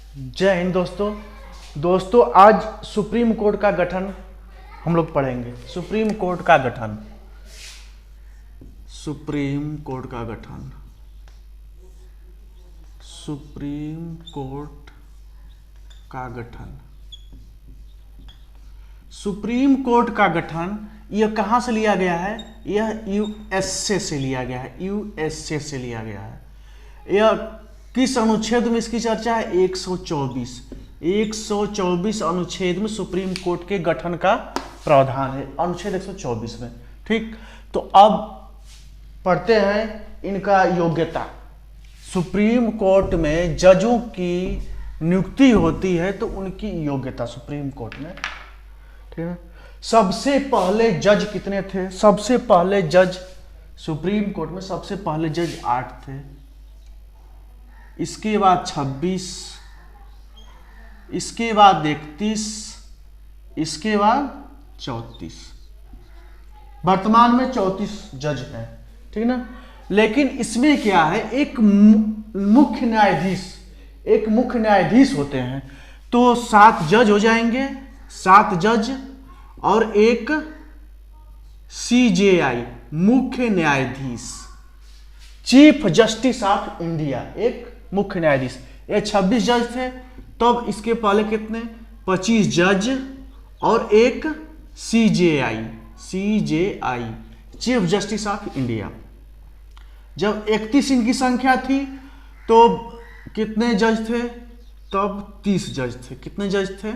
जय हिंद दोस्तों आज सुप्रीम कोर्ट का गठन हम लोग पढ़ेंगे। सुप्रीम कोर्ट का गठन, सुप्रीम कोर्ट का गठन, सुप्रीम कोर्ट का गठन, सुप्रीम कोर्ट का गठन यह कहां से लिया गया है? यह यूएसए से लिया गया है। यूएसए से लिया गया है। यह किस अनुच्छेद में इसकी चर्चा है? 124 अनुच्छेद में सुप्रीम कोर्ट के गठन का प्रावधान है, अनुच्छेद 124 में। ठीक, तो अब पढ़ते हैं इनका योग्यता। सुप्रीम कोर्ट में जजों की नियुक्ति होती है तो उनकी योग्यता सुप्रीम कोर्ट में, ठीक है। सबसे पहले जज कितने थे? सबसे पहले जज सुप्रीम कोर्ट में सबसे पहले जज 8 थे, इसके बाद 26, इसके बाद 31, इसके बाद 34। वर्तमान में 34 जज हैं, ठीक ना। लेकिन इसमें क्या है, एक मुख्य न्यायाधीश होते हैं, तो 7 जज हो जाएंगे, 7 जज और एक सीजेआई मुख्य न्यायाधीश, चीफ जस्टिस ऑफ इंडिया, एक मुख्य न्यायाधीश। ये 26 जज थे, तब इसके पहले कितने? 25 जज और एक CJI chief justice of India. जब 31 इनकी संख्या थी तो कितने जज थे? तब 30 जज थे। कितने जज थे?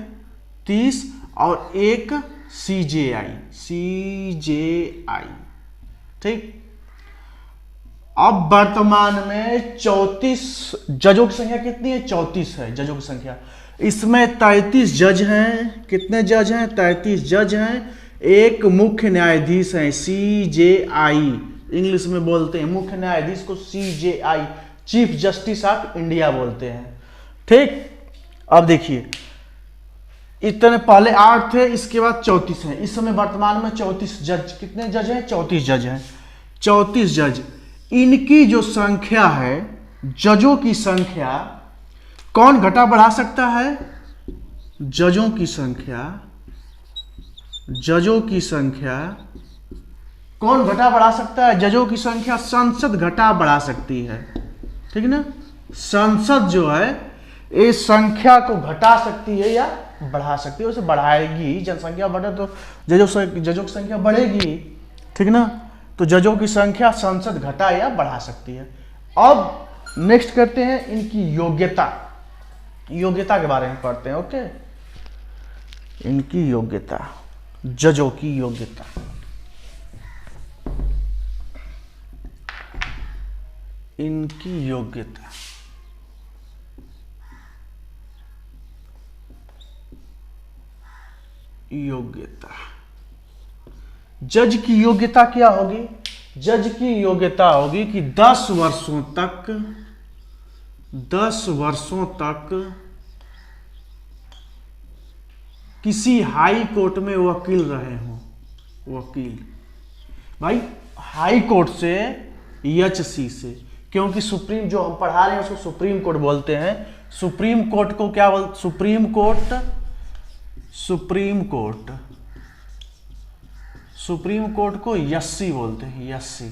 30 और एक सीजेआई, ठीक। अब वर्तमान में 34 जजों की संख्या कितनी है? 34 है जजों की संख्या। इसमें 33 जज हैं। कितने जज हैं? 33 जज हैं। एक मुख्य न्यायाधीश है, सीजेआई इंग्लिश में बोलते हैं। मुख्य न्यायाधीश को CJI chief justice of India बोलते हैं, ठीक। अब देखिए, इतने पहले 8 थे, इसके बाद 34 हैं। इस समय वर्तमान में 34 जज, कितने जज हैं? 34 जज हैं। 34 जज, इनकी जो संख्या है, जजों की संख्या कौन घटा बढ़ा सकता है? जजों की संख्या कौन घटा बढ़ा सकता है? जजों की संख्या संसद घटा बढ़ा सकती है, ठीक है ना। संसद जो है इस संख्या को घटा सकती है या बढ़ा सकती है। उसे बढ़ाएगी, जनसंख्या बढ़े तो जजों की संख्या बढ़ेगी, ठीक ना। तो जजों की संख्या संसद घटा या बढ़ा सकती है। अब नेक्स्ट करते हैं इनकी योग्यता के बारे में पढ़ते हैं। ओके, इनकी योग्यता, जजों की योग्यता। इनकी योग्यता, जज की योग्यता क्या होगी? जज की योग्यता होगी कि 10 वर्षों तक किसी हाई कोर्ट में वकील रहे हों। वकील भाई, हाई कोर्ट से, एचसी से, क्योंकि सुप्रीम जो हम पढ़ा रहे हैं उसको सुप्रीम कोर्ट बोलते हैं। सुप्रीम कोर्ट को क्या बोलते? सुप्रीम कोर्ट को यस्सी बोलते हैं, यस्सी।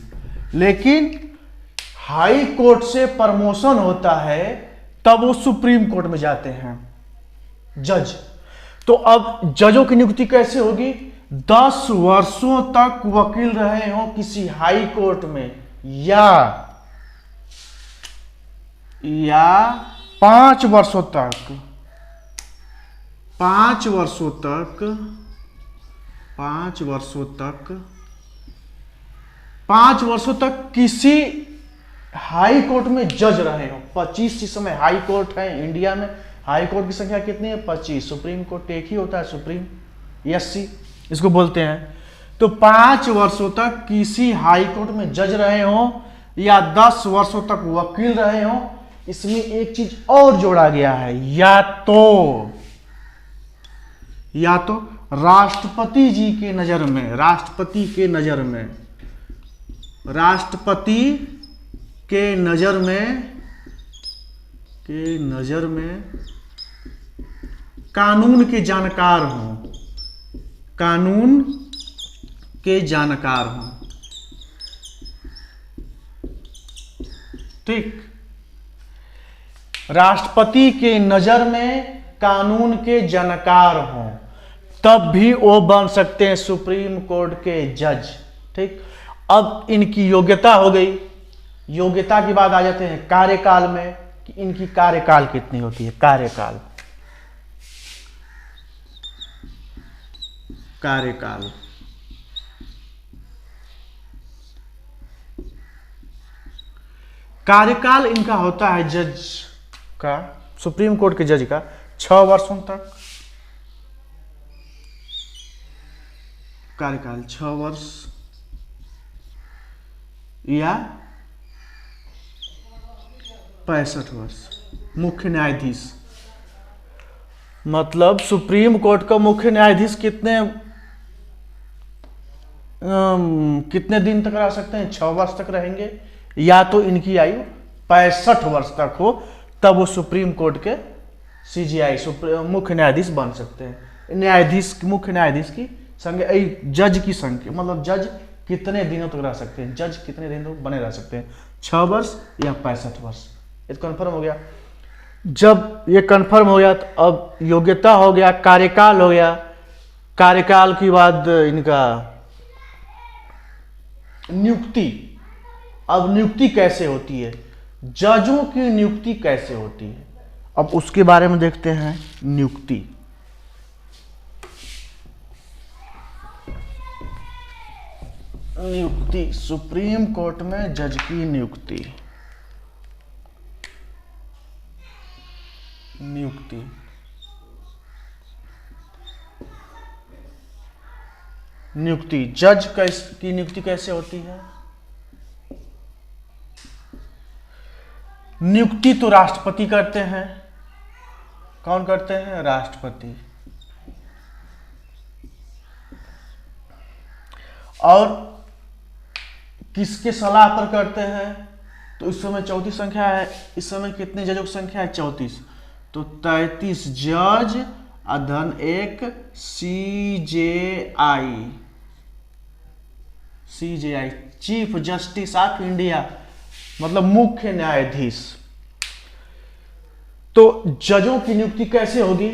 लेकिन हाई कोर्ट से प्रमोशन होता है तब वो सुप्रीम कोर्ट में जाते हैं जज। तो अब जजों की नियुक्ति कैसे होगी? 10 वर्षों तक वकील रहे हो किसी हाई कोर्ट में, या 5 वर्षों तक किसी हाई कोर्ट में जज रहे हो। 25 इस समय हाई कोर्ट है इंडिया में। हाई कोर्ट की संख्या कितनी है? 25। सुप्रीम कोर्ट एक ही होता है, सुप्रीम, एससी इसको बोलते हैं। तो 5 वर्षों तक किसी हाई कोर्ट में जज रहे हो या 10 वर्षों तक वकील रहे हो। इसमें एक चीज और जोड़ा गया है, या तो राष्ट्रपति जी के नजर में, राष्ट्रपति के नजर में कानून के जानकार हों, कानून के जानकार हों। ठीक, राष्ट्रपति के नजर में कानून के जानकार हों, तब भी वो बन सकते हैं सुप्रीम कोर्ट के जज। ठीक, अब इनकी योग्यता हो गई। योग्यता के बाद आ जाते हैं कार्यकाल में कि इनकी कार्यकाल कितनी होती है। कार्यकाल, कार्यकाल कार्यकाल इनका होता है जज का, सुप्रीम कोर्ट के जज का 6 वर्षों तक। कार्यकाल 6 वर्ष या 65 वर्ष। मुख्य न्यायाधीश, मतलब सुप्रीम कोर्ट का मुख्य न्यायाधीश कितने दिन तक रह सकते हैं? 6 वर्ष तक रहेंगे, या तो इनकी आयु 65 वर्ष तक हो, तब वो सुप्रीम कोर्ट के सीजीआई मुख्य न्यायाधीश बन सकते हैं। न्यायाधीश, मुख्य न्यायाधीश की संख्या, जज की संख्या, मतलब जज कितने दिनों तक रह सकते हैं, जज कितने दिनों तक बने रह सकते हैं? 6 वर्ष या 65 वर्ष। ये तो कन्फर्म हो गया। जब ये कन्फर्म हो गया तो अब योग्यता हो गया, कार्यकाल हो गया। कार्यकाल के बाद इनका नियुक्ति। अब नियुक्ति कैसे होती है? जजों की नियुक्ति कैसे होती है, अब उसके बारे में देखते हैं। नियुक्ति, नियुक्ति सुप्रीम कोर्ट में जज की नियुक्ति। नियुक्ति नियुक्ति जज की नियुक्ति कैसे होती है? नियुक्ति तो राष्ट्रपति करते हैं। कौन करते हैं? राष्ट्रपति। और किसके सलाह पर करते हैं? तो इस समय 34 संख्या है। इस समय कितने जजों की संख्या है? 34। तो 33 जज अधन 1 CJI. CJI chief justice of India, मतलब मुख्य न्यायाधीश। तो जजों की नियुक्ति कैसे होगी?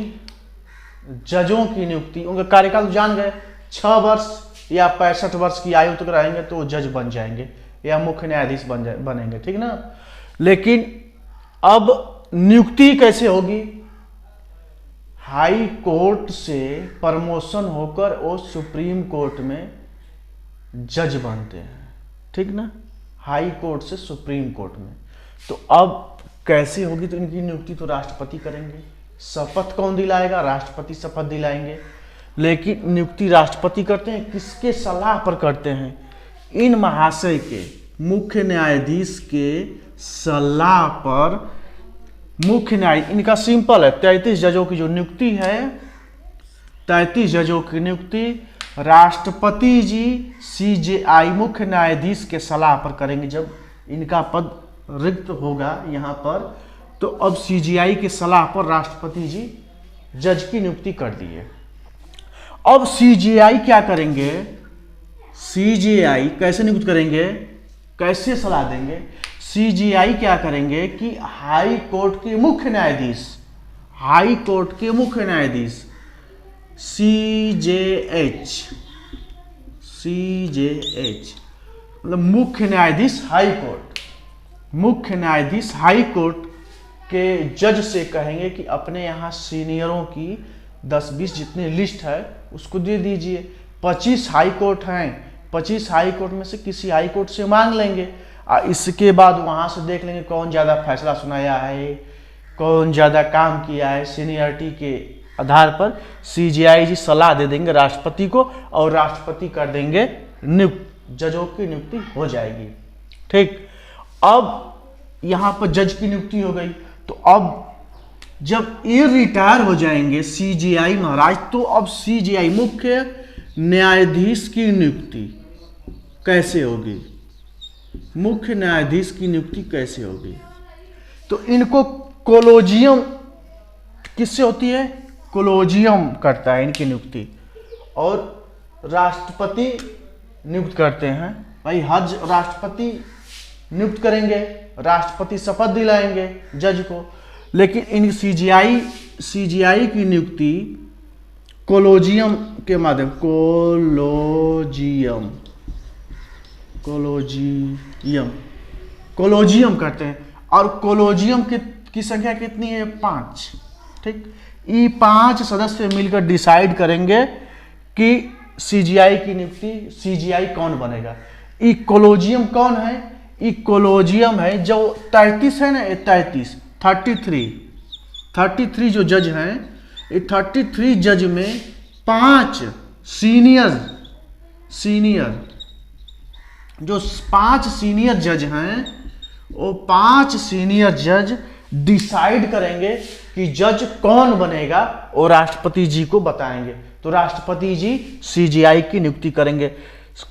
जजों की नियुक्ति, उनका कार्यकाल जान गए, 6 वर्ष या 65 वर्ष की आयु तक रहेंगे तो जज बन जाएंगे या मुख्य न्यायाधीश बनेंगे। ठीक ना? लेकिन अब नियुक्ति कैसे होगी? हाई कोर्ट से प्रमोशन होकर वो सुप्रीम कोर्ट में जज बनते हैं। ठीक ना? हाई कोर्ट से सुप्रीम कोर्ट में। तो अब कैसे होगी? तो इनकी नियुक्ति तो राष्ट्रपति करेंगे। शपथ कौन दिलाएगा? राष्ट्रपति शपथ दिलाएंगे। लेकिन नियुक्ति राष्ट्रपति करते हैं, किसके सलाह पर करते हैं? इन महाशय के, मुख्य न्यायाधीश के सलाह पर मुख्य न्यायाधीश, इनका सिंपल है, 33 जजों की जो नियुक्ति है, 33 जजों की नियुक्ति राष्ट्रपति जी सीजेआई मुख्य न्यायाधीश के सलाह पर करेंगे। जब इनका पद रिक्त होगा यहाँ पर, तो अब सीजेआई के सलाह पर राष्ट्रपति जी जज की नियुक्ति कर दिए। अब सीजेआई क्या करेंगे? सीजेआई कैसे नियुक्त करेंगे? कैसे सलाह देंगे? सीजेआई क्या करेंगे कि हाई कोर्ट के मुख्य न्यायाधीश, हाई कोर्ट के मुख्य न्यायाधीश सीजेएच, सीजेएच मतलब मुख्य न्यायाधीश हाई कोर्ट, मुख्य न्यायाधीश हाई कोर्ट के जज से कहेंगे कि अपने यहाँ सीनियरों की 10-20 जितनी लिस्ट है उसको दे दीजिए। 25 हाई कोर्ट हैं, 25 हाई कोर्ट में से किसी हाई कोर्ट से मांग लेंगे। इसके बाद वहाँ से देख लेंगे कौन ज़्यादा फैसला सुनाया है, कौन ज़्यादा काम किया है। सीनियरिटी के आधार पर सीजेआई जी सलाह दे देंगे राष्ट्रपति को और राष्ट्रपति कर देंगे नियुक्त, जजों की नियुक्ति हो जाएगी। ठीक, अब यहाँ पर जज की नियुक्ति हो गई। तो अब जब ये रिटायर हो जाएंगे सीजेआई महाराज, तो अब सीजेआई मुख्य न्यायाधीश की नियुक्ति कैसे होगी? मुख्य न्यायाधीश की नियुक्ति कैसे होगी? तो इनको कोलोजियम किससे होती है? कोलोजियम करता है इनकी नियुक्ति, और राष्ट्रपति नियुक्त करते हैं। भाई हज राष्ट्रपति नियुक्त करेंगे, राष्ट्रपति शपथ दिलाएंगे जज को, लेकिन इन सीजीआई की नियुक्ति कोलोजियम के माध्यम कोलोजियम करते हैं। और कोलोजियम की संख्या कितनी है? 5। ठीक, ये 5 सदस्य मिलकर डिसाइड करेंगे कि सीजीआई की नियुक्ति, सीजीआई कौन बनेगा। ये कोलोजियम कौन है? ये कोलोजियम है जो 33 है ना, 33 जो जज हैं, ये 33 जज में 5 जो 5 सीनियर जज हैं, वो 5 सीनियर जज डिसाइड करेंगे कि जज कौन बनेगा और राष्ट्रपति जी को बताएंगे। तो राष्ट्रपति जी सीजीआई की नियुक्ति करेंगे।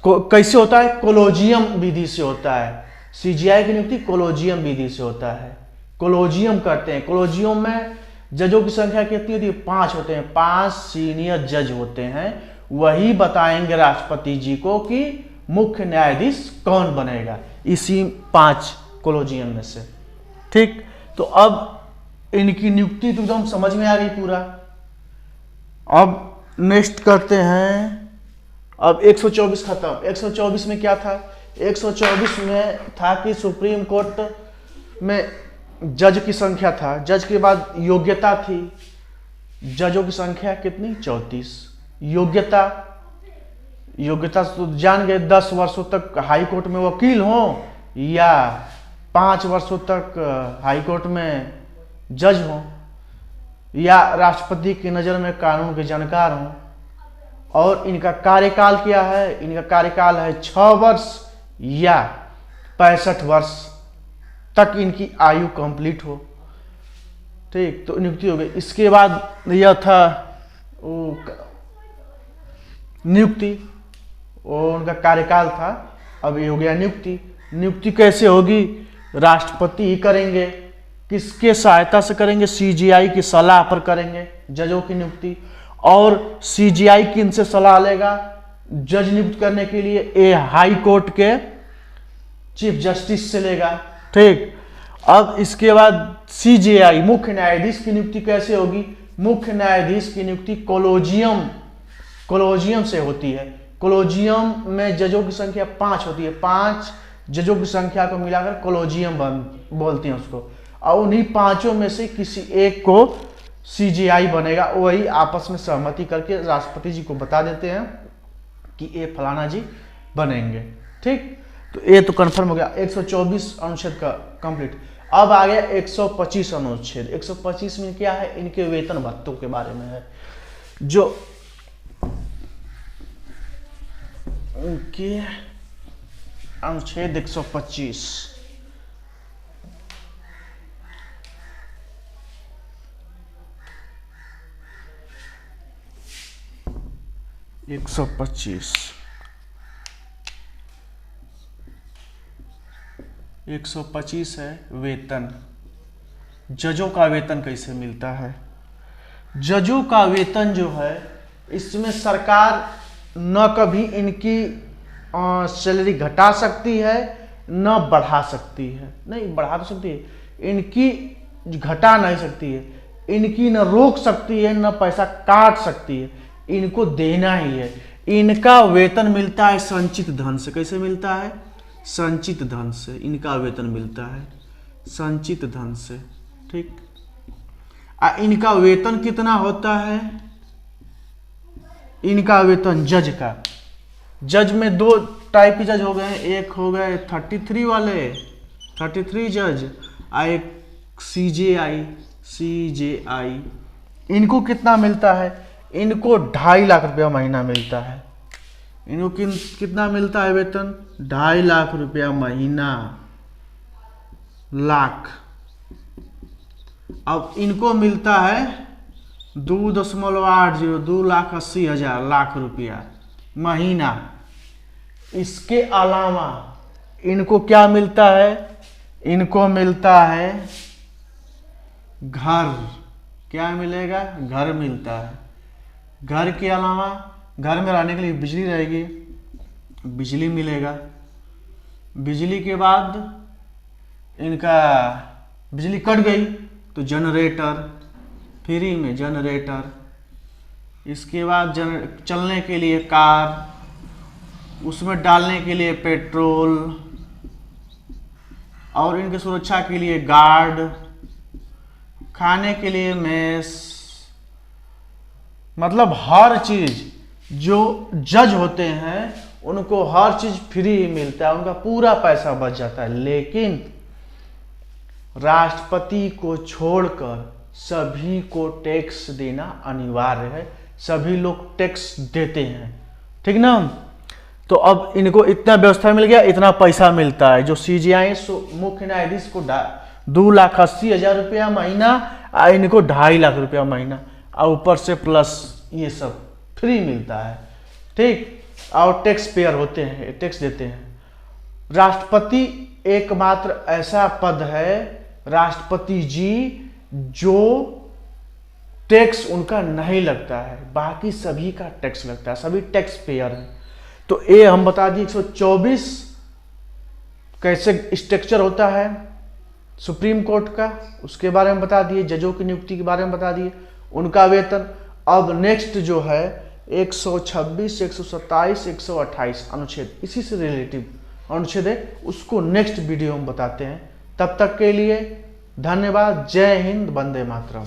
कैसे होता है? कोलोजियम विधि से होता है। सीजीआई की नियुक्ति कोलोजियम विधि से होता है। कोलोजियम करते हैं। कोलोजियम में जजों की संख्या कितनी होती है? 5 होते हैं। 5 सीनियर जज होते हैं, वही बताएंगे राष्ट्रपति जी को कि मुख्य न्यायाधीश कौन बनेगा इसी 5 कोलोजियम में से। ठीक, तो अब इनकी नियुक्ति तो एकदम समझ में आ गई पूरा। अब नेक्स्ट करते हैं। अब 124 खत्म। 124 में क्या था? 124 में था कि सुप्रीम कोर्ट में जज की संख्या था, जज के बाद योग्यता थी। जजों की संख्या कितनी? 34। योग्यता तो जान गए, 10 वर्षों तक हाई कोर्ट में वकील हो या 5 वर्षों तक हाई कोर्ट में जज हो या राष्ट्रपति की नज़र में कानून के जानकार हो। और इनका कार्यकाल क्या है? इनका कार्यकाल है 6 वर्ष या 65 वर्ष तक इनकी आयु कंप्लीट हो। ठीक, तो नियुक्ति हो गई। इसके बाद यह था नियुक्ति, वो उनका कार्यकाल था। अब ये हो गया नियुक्ति। नियुक्ति कैसे होगी? राष्ट्रपति ही करेंगे। किसके सहायता से करेंगे? सीजीआई की सलाह पर करेंगे जजों की नियुक्ति। और सीजीआई किन से सलाह लेगा जज नियुक्त करने के लिए? ए हाई कोर्ट के चीफ जस्टिस से लेगा। ठीक, अब इसके बाद सीजीआई मुख्य न्यायाधीश की नियुक्ति कैसे होगी? मुख्य न्यायाधीश की नियुक्ति कोलोजियम से होती है। कोलोजियम में जजों की संख्या 5 होती है। 5 जजों की संख्या को मिलाकर कोलोजियम बोलते हैं उसको। और उन्हीं 5 में से किसी एक को सीजीआई बनेगा। वही आपस में सहमति करके राष्ट्रपति जी को बता देते हैं कि ये फलाना जी बनेंगे। ठीक, तो ये तो कंफर्म हो गया। 124 अनुच्छेद का कंप्लीट। अब आ गया 125 अनुच्छेद। 125 में क्या है? इनके वेतन भत्तों के बारे में है। जो उनके अनुच्छेद 125 125 है वेतन। जजों का वेतन कैसे मिलता है? जजों का वेतन जो है, इसमें सरकार न कभी इनकी सैलरी घटा सकती है न बढ़ा सकती है। नहीं, बढ़ा तो सकती है, इनकी घटा नहीं सकती है। इनकी न रोक सकती है न पैसा काट सकती है, इनको देना ही है। इनका वेतन मिलता है संचित धन से। कैसे मिलता है? संचित धन से इनका वेतन मिलता है, संचित धन से। ठीक, इनका वेतन कितना होता है? इनका वेतन जज का, जज में 2 टाइप के जज हो गए। एक हो गए 33 वाले, 33 जज, और एक सीजेआई। इनको कितना मिलता है? इनको 2.5 लाख रुपया महीना मिलता है। इनको कितना मिलता है वेतन? 2.5 लाख रुपया महीना। लाख। अब इनको मिलता है 2.80, 2,80,000 लाख रुपया महीना। इसके अलावा इनको क्या मिलता है? इनको मिलता है घर क्या मिलेगा? घर मिलता है। घर के अलावा घर में रहने के लिए बिजली रहेगी, बिजली मिलेगा। बिजली के बाद इनका बिजली कट गई तो जनरेटर, फ्री में जनरेटर। इसके बाद चलने के लिए कार, उसमें डालने के लिए पेट्रोल, और इनकी सुरक्षा के लिए गार्ड, खाने के लिए मेस। मतलब हर चीज, जो जज होते हैं उनको हर चीज फ्री मिलता है, उनका पूरा पैसा बच जाता है। लेकिन राष्ट्रपति को छोड़कर सभी को टैक्स देना अनिवार्य है, सभी लोग टैक्स देते हैं, ठीक ना। तो अब इनको इतना व्यवस्था मिल गया, इतना पैसा मिलता है। जो CJI मुख्य न्यायाधीश को 2,80,000 रुपया महीना, और इनको 2.5 लाख रुपया महीना, और ऊपर से प्लस ये सब फ्री मिलता है, ठीक। और टैक्स पेयर होते हैं, टैक्स देते हैं। राष्ट्रपति एकमात्र ऐसा पद है, राष्ट्रपति जी, जो टैक्स उनका नहीं लगता है, बाकी सभी का टैक्स लगता है, सभी टैक्स पेयर हैं। तो ये हम बता दिए 124 कैसे स्ट्रक्चर होता है सुप्रीम कोर्ट का, उसके बारे में बता दिए। जजों की नियुक्ति के बारे में बता दिए, उनका वेतन। अब नेक्स्ट जो है 126, 127, 128 अनुच्छेद, इसी से रिलेटिव अनुच्छेद है, उसको नेक्स्ट वीडियो में बताते हैं। तब तक के लिए धन्यवाद। जय हिंद, वंदे मातरम।